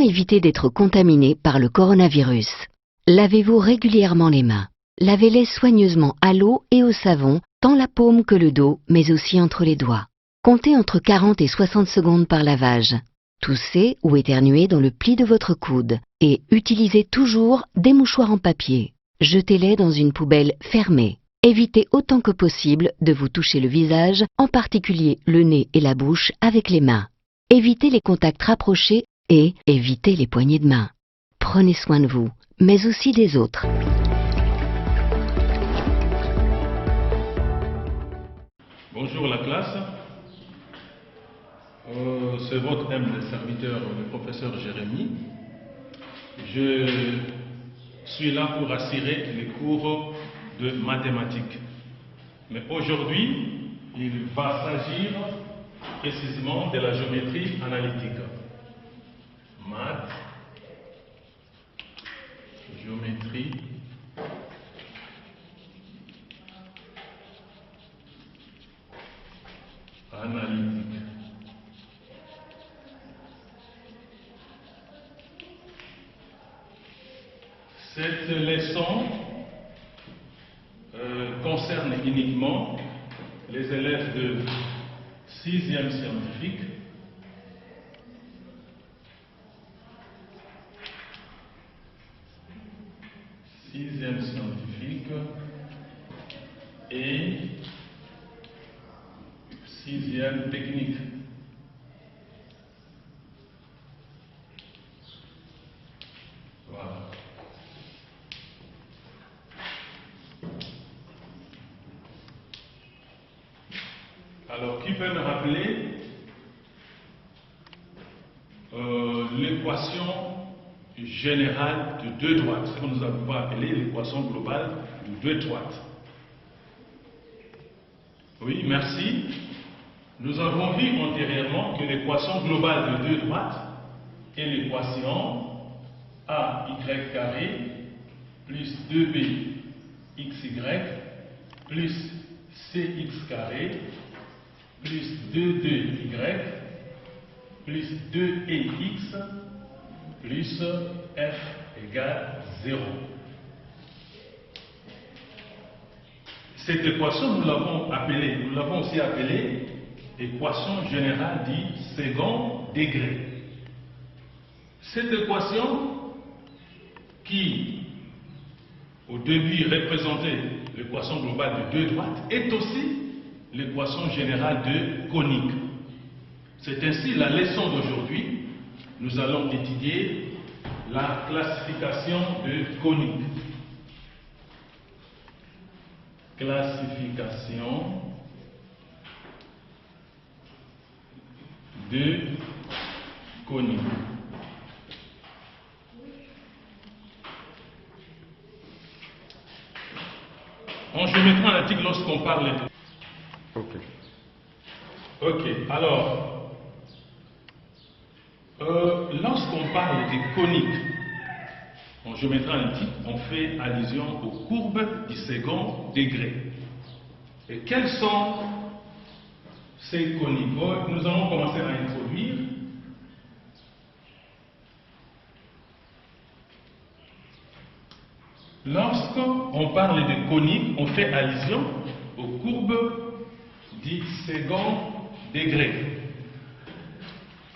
éviter d'être contaminé par le coronavirus? Lavez-vous régulièrement les mains. Lavez-les soigneusement à l'eau et au savon, tant la paume que le dos, mais aussi entre les doigts. Comptez entre 40 et 60 secondes par lavage. Toussez ou éternuez dans le pli de votre coude et utilisez toujours des mouchoirs en papier. Jetez-les dans une poubelle fermée. Évitez autant que possible de vous toucher le visage, en particulier le nez et la bouche, avec les mains. Évitez les contacts rapprochés et évitez les poignées de main. Prenez soin de vous, mais aussi des autres. Bonjour la classe. C'est votre humble serviteur, le professeur Jérémy. Je suis là pour assurer les cours de mathématiques. Mais aujourd'hui, il va s'agir précisément de la géométrie analytique. Maths, géométrie analytique. Cette leçon concerne uniquement les élèves de 6e scientifique, et 6e technique. Voilà. Alors, qui peut me rappeler l'équation générale de deux droites, ce que nous avons pas appelé l'équation globale de deux droites? Oui, merci. Nous avons vu antérieurement que l'équation globale de deux droites est l'équation AY carré plus 2BXY plus CX carré plus 2y plus 2x plus f égale 0. Cette équation, nous l'avons aussi appelée équation générale du second degré. Cette équation qui, au début, représentait l'équation globale de deux droites, est aussi l'équation générale de conique. C'est ainsi la leçon d'aujourd'hui. Nous allons étudier la classification de conique. Classification de conique. En géométrie analytique, lorsqu'on parle de... Ok, alors, lorsqu'on parle des coniques en géométrie analytique, on fait allusion aux courbes du second degré. Et quelles sont ces coniques? Nous allons commencer à introduire. Lorsqu'on parle de coniques, on fait allusion aux courbes du second degré.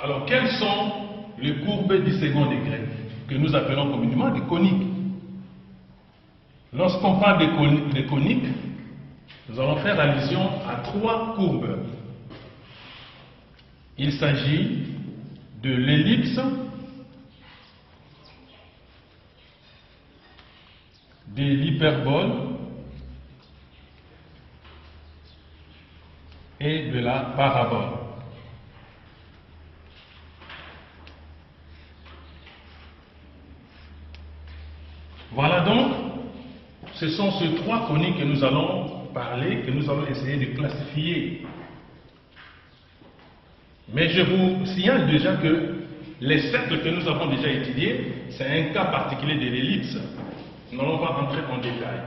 Alors, quelles sont les courbes du second degré que nous appelons communément des coniques? Lorsqu'on parle de coniques, nous allons faire allusion à trois courbes. Il s'agit de l'ellipse, de l'hyperbole et de la parabole. Voilà donc, ce sont ces trois coniques que nous allons parler, que nous allons essayer de classifier. Mais je vous signale déjà que les cercles que nous avons déjà étudiés, c'est un cas particulier de l'ellipse. Nous n'allons pas entrer en détail.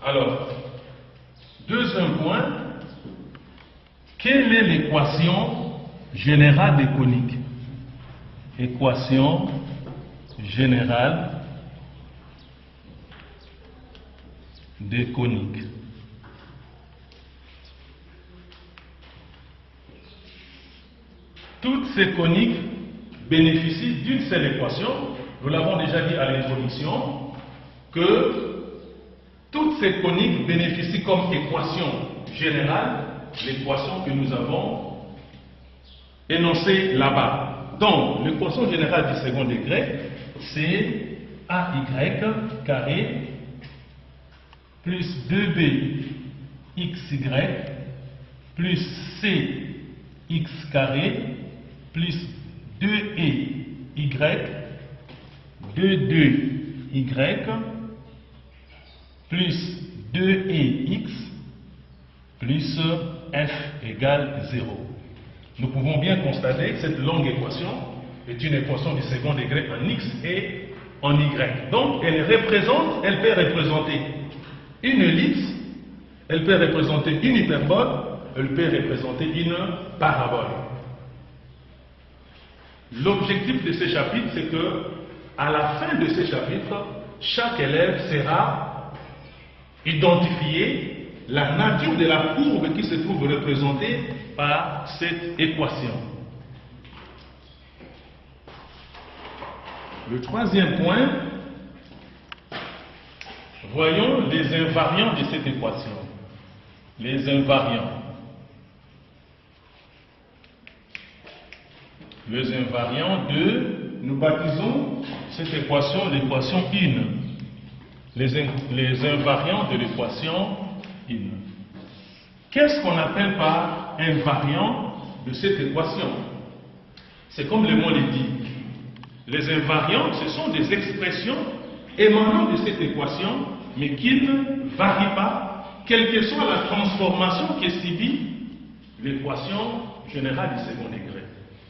Alors, deuxième point, quelle est l'équation générale des coniques? équation générale des coniques. Toutes ces coniques bénéficient d'une seule équation. Nous l'avons déjà dit à l'introduction que toutes ces coniques bénéficient comme équation générale l'équation que nous avons énoncée là-bas. Donc, l'équation générale du second degré, c'est AY carré plus 2BXY plus CX carré plus 2EY 2Y plus 2EX plus F égale 0. Nous pouvons bien constater que cette longue équation est une équation du second degré en X et en Y. Donc, elle peut représenter une ellipse, elle peut représenter une hyperbole, elle peut représenter une parabole. L'objectif de ce chapitre, c'est que, à la fin de ce chapitre, chaque élève sera identifié la nature de la courbe qui se trouve représentée par cette équation. Le troisième point, voyons les invariants de cette équation. Les invariants. Les invariants nous baptisons cette équation l'équation 1. Les invariants de l'équation 1. Qu'est-ce qu'on appelle par invariant de cette équation? C'est comme le mot le dit. Les invariants, ce sont des expressions émanant de cette équation, mais qui ne varient pas, quelle que soit la transformation que subit l'équation générale du second degré.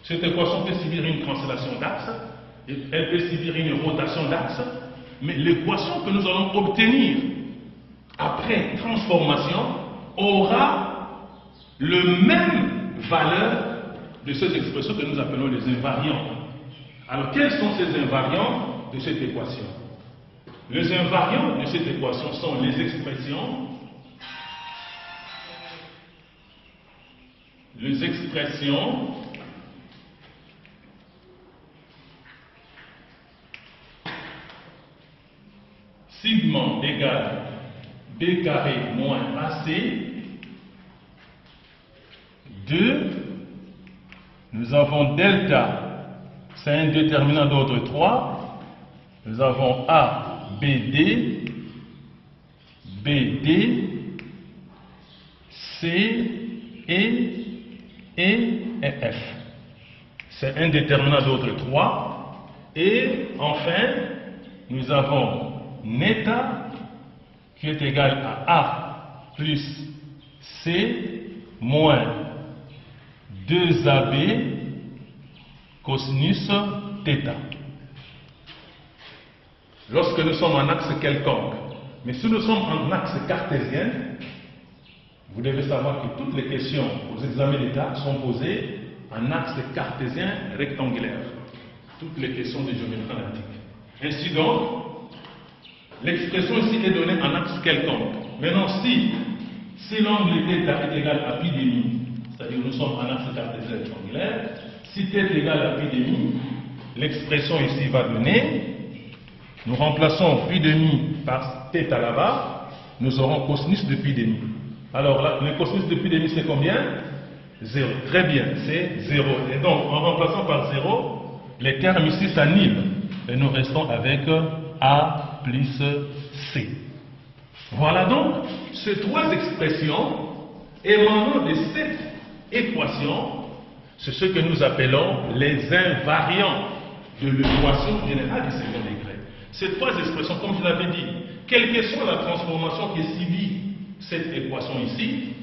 Cette équation peut subir une translation d'axe, elle peut subir une rotation d'axe, mais l'équation que nous allons obtenir après transformation aura le même valeur de ces expressions que nous appelons les invariants. Alors, quels sont ces invariants de cette équation? Les invariants de cette équation sont les expressions sigma égale B carré moins AC. 2, nous avons delta, c'est un déterminant d'ordre 3. Nous avons A, BD, BD, C, et F. C'est un déterminant d'ordre 3. Et enfin, nous avons neta qui est égal à A plus C moins 2AB cosinus θ. Lorsque nous sommes en axe quelconque, mais si nous sommes en axe cartésien, vous devez savoir que toutes les questions aux examens d'État sont posées en axe cartésien rectangulaire. Toutes les questions de géométrie analytique. Ainsi donc, l'expression ici est donnée en axe quelconque. Maintenant, si l'angle θ est égal à pi demi, c'est-à-dire que nous sommes en axe cartésien rectangulaire, si θ est égal à pi demi, l'expression ici va donner, nous remplaçons pi demi par θ là-bas, nous aurons cosinus de pi demi. Alors là, le cosinus de pi demi c'est combien? 0. Très bien, c'est 0. Et donc, en remplaçant par 0, les termes ici s'annulent. Et nous restons avec A plus C. Voilà donc ces trois expressions émanant de cette équation, c'est ce que nous appelons les invariants de l'équation générale du second degré. Ces trois expressions, comme je l'avais dit, quelle que soit la transformation qui subit cette équation ici,